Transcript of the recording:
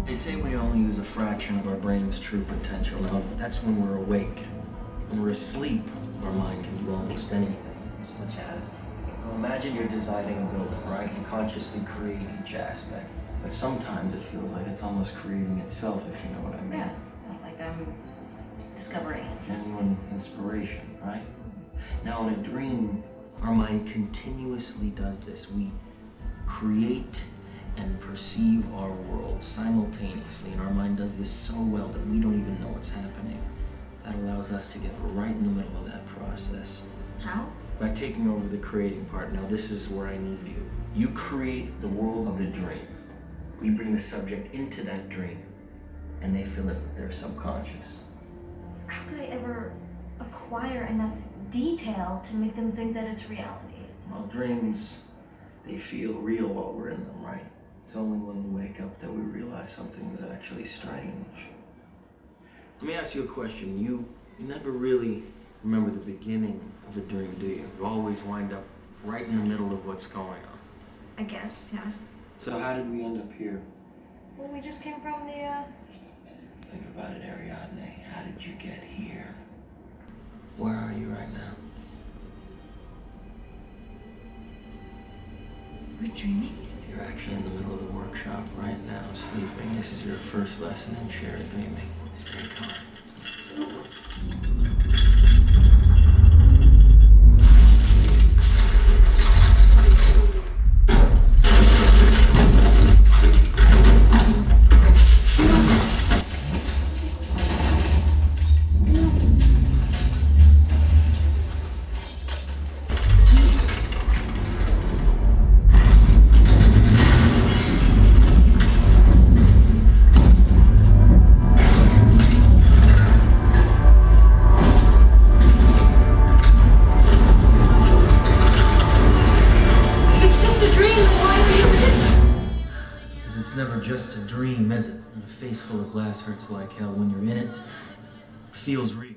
They say we only use a fraction of our brain's true potential. Now, that's when we're awake. When we're asleep, our mind can do almost anything. Such as? Well, imagine you're designing a building, right? You consciously create each aspect. But sometimes it feels like it's almost creating itself, if you know what I mean. Yeah, like I'm discovering it. Genuine inspiration, right? Now, in a dream, our mind continuously does this. We create and perceive our world simultaneously, and our mind does this so well that we don't even know what's happening. That allows us to get right in the middle of that process. How? By taking over the creating part. Now, this is where I need you. You create the world of the dream. We bring the subject into that dream, and they fill it with their subconscious. How could I ever acquire enough detail to make them think that it's reality? Well, dreams, they feel real while we're in them, right? It's only when we wake up that we realize something is actually strange. Let me ask you a question. You never really remember the beginning of a dream, do you? You always wind up right in the middle of what's going on. I guess, yeah. So how did we end up here? Well, we just came from the, Think about it, Ariadne. How did you get here? Where are you right now? We're dreaming? You're actually in the middle of the workshop right now, sleeping. This is your first lesson in shared dreaming. Stay calm. It's never just a dream, is it? And a face full of glass hurts like hell. When you're in it, it feels real.